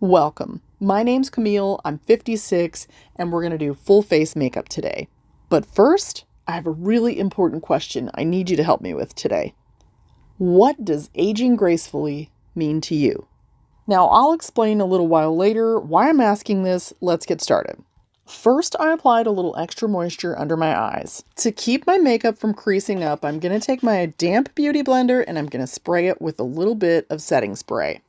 Welcome. My name's Camille, I'm 56, and we're going to do full face makeup today. But first, I have a really important question I need you to help me with today. What does aging gracefully mean to you? Now, I'll explain a little while later why I'm asking this. Let's get started. First, I applied a little extra moisture under my eyes. To keep my makeup from creasing up, I'm going to take my damp beauty blender and I'm going to spray it with a little bit of setting spray.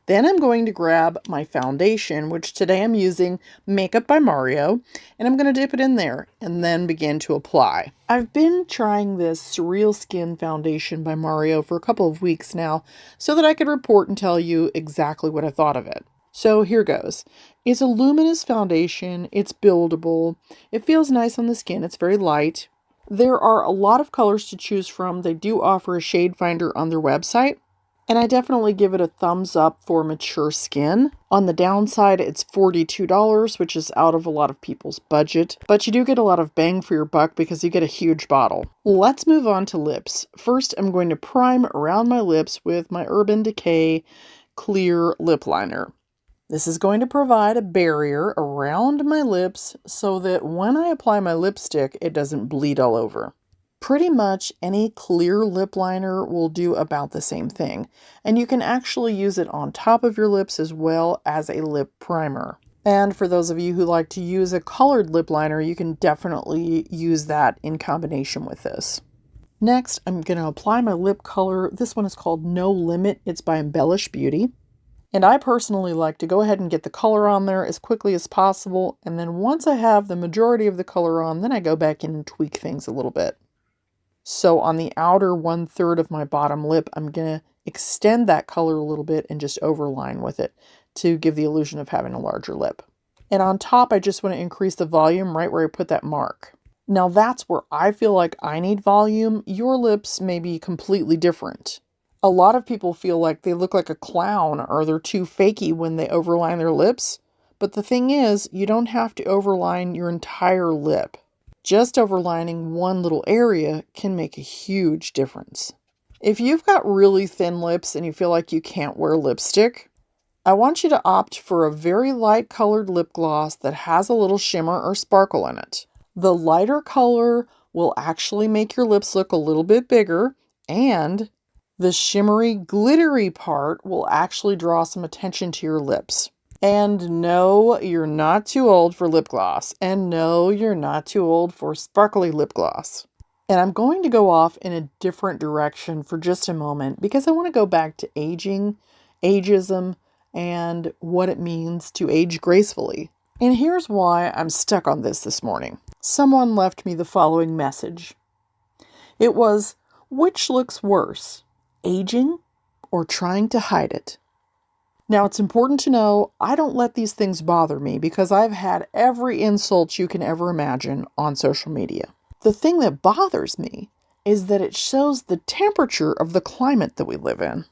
Then I'm going to grab my foundation, which today I'm using Makeup by Mario, and I'm going to dip it in there and then begin to apply. I've been trying this Surreal Skin foundation by Mario for a couple of weeks now so that I could report and tell you exactly what I thought of it. So here goes. It's a luminous foundation, it's buildable, it feels nice on the skin, it's very light. There are a lot of colors to choose from. They do offer a shade finder on their website, and I definitely give it a thumbs up for mature skin. On the downside, it's $42, which is out of a lot of people's budget, but you do get a lot of bang for your buck because you get a huge bottle. Let's move on to lips. First, I'm going to prime around my lips with my Urban Decay clear lip liner. This is going to provide a barrier around my lips so that when I apply my lipstick, it doesn't bleed all over. Pretty much any clear lip liner will do about the same thing, and you can actually use it on top of your lips as well as a lip primer. And for those of you who like to use a colored lip liner, you can definitely use that in combination with this. Next, I'm going to apply my lip color. This one is called No Limit. It's by Embellish Beauty. And I personally like to go ahead and get the color on there as quickly as possible. And then once I have the majority of the color on, then I go back in and tweak things a little bit. So on the outer 1/3 of my bottom lip, I'm going to extend that color a little bit and just overline with it to give the illusion of having a larger lip. And on top, I just want to increase the volume right where I put that mark. Now that's where I feel like I need volume. Your lips may be completely different. A lot of people feel like they look like a clown or they're too fakey when they overline their lips. But the thing is, you don't have to overline your entire lip. Just overlining one little area can make a huge difference. If you've got really thin lips and you feel like you can't wear lipstick, I want you to opt for a very light colored lip gloss that has a little shimmer or sparkle in it. The lighter color will actually make your lips look a little bit bigger, and the shimmery, glittery part will actually draw some attention to your lips. And no, you're not too old for lip gloss. And no, you're not too old for sparkly lip gloss. And I'm going to go off in a different direction for just a moment because I want to go back to aging, ageism, and what it means to age gracefully. And here's why I'm stuck on this morning. Someone left me the following message. It was, which looks worse? Aging or trying to hide it? Now, it's important to know I don't let these things bother me because I've had every insult you can ever imagine on social media. The thing that bothers me is that it shows the temperature of the climate that we live in.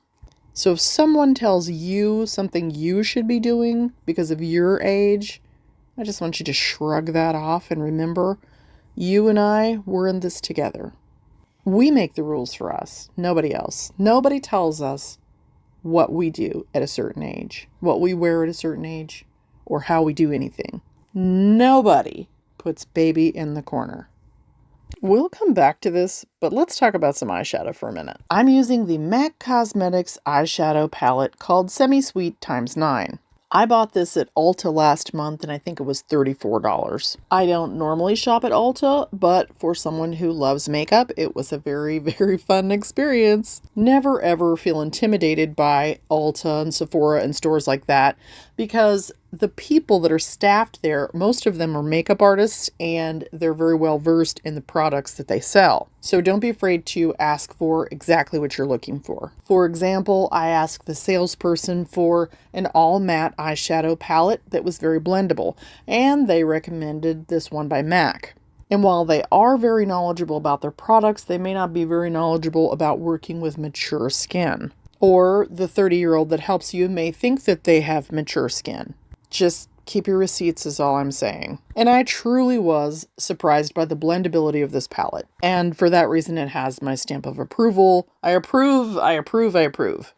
So if someone tells you something you should be doing because of your age, I just want you to shrug that off and remember, you and I, we're in this together. We make the rules for us, nobody else. Nobody tells us what we do at a certain age, what we wear at a certain age, or how we do anything. Nobody puts baby in the corner. We'll come back to this, but let's talk about some eyeshadow for a minute. I'm using the MAC Cosmetics eyeshadow palette called Semi-Sweet x9. I bought this at Ulta last month and I think it was $34. I don't normally shop at Ulta, but for someone who loves makeup, it was a very, very fun experience. Never ever feel intimidated by Ulta and Sephora and stores like that because the people that are staffed there, most of them are makeup artists and they're very well versed in the products that they sell. So don't be afraid to ask for exactly what you're looking for. For example, I asked the salesperson for an all matte eyeshadow palette that was very blendable, and they recommended this one by MAC. And while they are very knowledgeable about their products, they may not be very knowledgeable about working with mature skin. Or the 30-year-old that helps you may think that they have mature skin. Just keep your receipts is all I'm saying. And I truly was surprised by the blendability of this palette. And for that reason, it has my stamp of approval. I approve, I approve, I approve.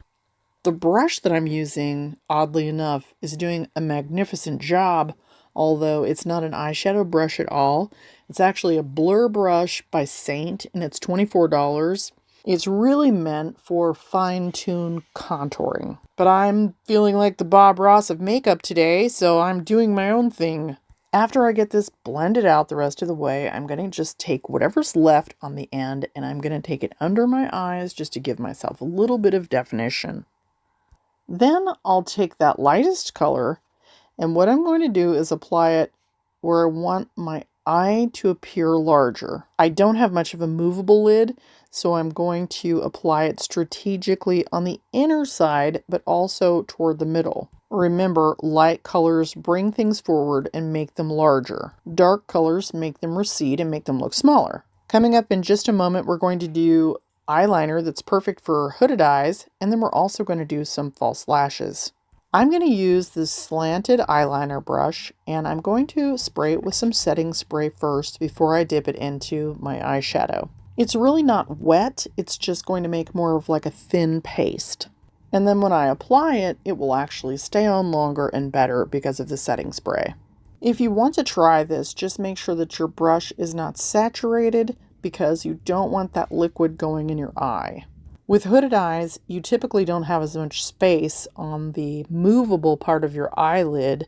The brush that I'm using, oddly enough, is doing a magnificent job, although it's not an eyeshadow brush at all. It's actually a blur brush by Saint, and it's $24. It's really meant for fine-tuned contouring. But I'm feeling like the Bob Ross of makeup today, so I'm doing my own thing. After I get this blended out the rest of the way, I'm going to just take whatever's left on the end, and I'm going to take it under my eyes just to give myself a little bit of definition. Then I'll take that lightest color, and what I'm going to do is apply it where I want my eye to appear larger. I don't have much of a movable lid, so I'm going to apply it strategically on the inner side, but also toward the middle. Remember, light colors bring things forward and make them larger. Dark colors make them recede and make them look smaller. Coming up in just a moment, we're going to do eyeliner that's perfect for hooded eyes, and then we're also going to do some false lashes. I'm going to use this slanted eyeliner brush, and I'm going to spray it with some setting spray first before I dip it into my eyeshadow. It's really not wet, it's just going to make more of like a thin paste. And then when I apply it, it will actually stay on longer and better because of the setting spray. If you want to try this, just make sure that your brush is not saturated, because you don't want that liquid going in your eye. With hooded eyes, you typically don't have as much space on the movable part of your eyelid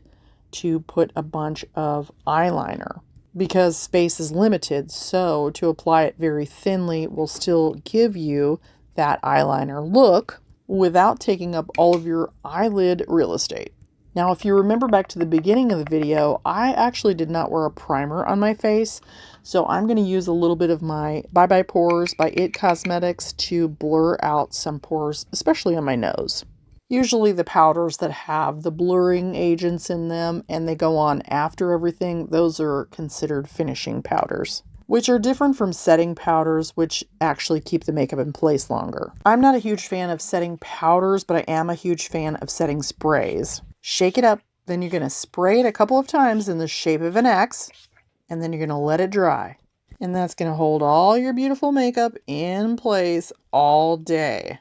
to put a bunch of eyeliner because space is limited, so to apply it very thinly will still give you that eyeliner look without taking up all of your eyelid real estate. Now, if you remember back to the beginning of the video, I actually did not wear a primer on my face, so I'm going to use a little bit of my Bye Bye Pores by IT Cosmetics to blur out some pores, especially on my nose. Usually the powders that have the blurring agents in them and they go on after everything, those are considered finishing powders, which are different from setting powders, which actually keep the makeup in place longer. I'm not a huge fan of setting powders, but I am a huge fan of setting sprays. Shake it up, then you're going to spray it a couple of times in the shape of an X, and then you're going to let it dry. And that's going to hold all your beautiful makeup in place all day.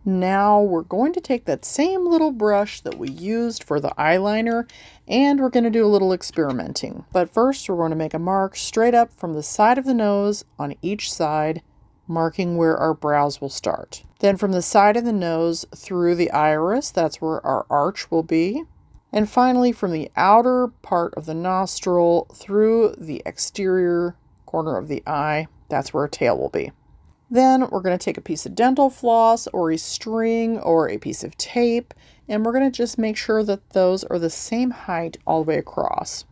Now we're going to take that same little brush that we used for the eyeliner, and we're going to do a little experimenting. But first we're going to make a mark straight up from the side of the nose on each side, marking where our brows will start. Then from the side of the nose through the iris, that's where our arch will be. And finally from the outer part of the nostril through the exterior corner of the eye, that's where our tail will be. Then we're going to take a piece of dental floss or a string or a piece of tape, and we're going to just make sure that those are the same height all the way across.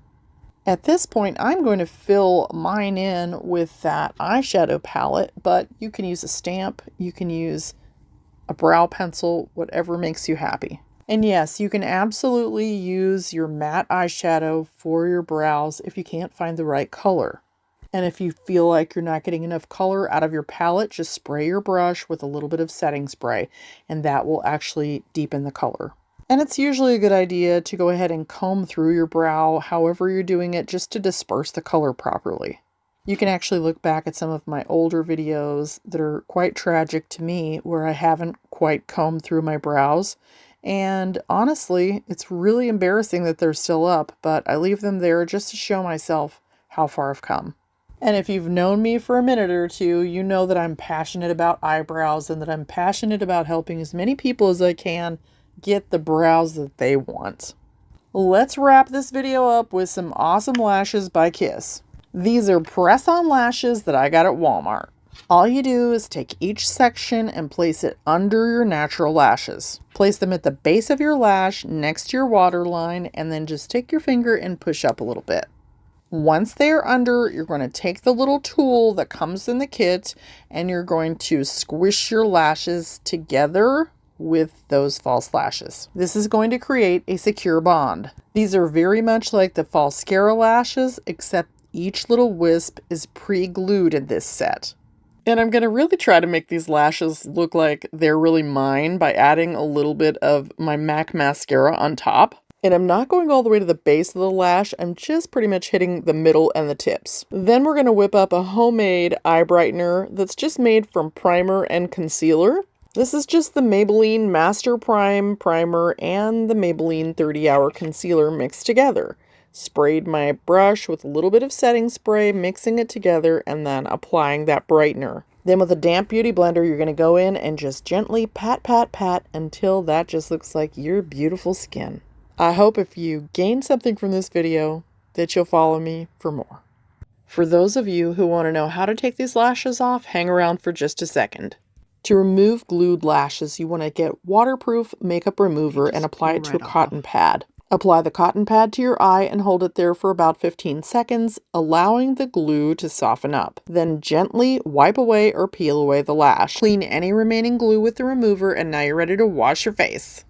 At this point, I'm going to fill mine in with that eyeshadow palette, but you can use a stamp, you can use a brow pencil, whatever makes you happy. And yes, you can absolutely use your matte eyeshadow for your brows if you can't find the right color. And if you feel like you're not getting enough color out of your palette, just spray your brush with a little bit of setting spray, and that will actually deepen the color. And it's usually a good idea to go ahead and comb through your brow, however you're doing it, just to disperse the color properly. You can actually look back at some of my older videos that are quite tragic to me, where I haven't quite combed through my brows. And honestly, it's really embarrassing that they're still up, but I leave them there just to show myself how far I've come. And if you've known me for a minute or two, you know that I'm passionate about eyebrows and that I'm passionate about helping as many people as I can get the brows that they want. Let's wrap this video up with some awesome lashes by Kiss. These are press-on lashes that I got at Walmart. All you do is take each section and place it under your natural lashes. Place them at the base of your lash next to your waterline, and then just take your finger and push up a little bit. Once they are under, you're going to take the little tool that comes in the kit and you're going to squish your lashes together with those false lashes. This is going to create a secure bond. These are very much like the Falscara lashes, except each little wisp is pre-glued in this set. And I'm going to really try to make these lashes look like they're really mine by adding a little bit of my MAC mascara on top. And I'm not going all the way to the base of the lash, I'm just pretty much hitting the middle and the tips. Then we're going to whip up a homemade eye brightener that's just made from primer and concealer. This is just the Maybelline Master Prime Primer and the Maybelline 30-Hour Concealer mixed together. Sprayed my brush with a little bit of setting spray, mixing it together, and then applying that brightener. Then with a damp beauty blender, you're going to go in and just gently pat, pat, pat until that just looks like your beautiful skin. I hope if you gain something from this video that you'll follow me for more. For those of you who want to know how to take these lashes off, hang around for just a second. To remove glued lashes, you want to get waterproof makeup remover and apply it to a cotton pad. Apply the cotton pad to your eye and hold it there for about 15 seconds, allowing the glue to soften up. Then gently wipe away or peel away the lash. Clean any remaining glue with the remover, and now you're ready to wash your face.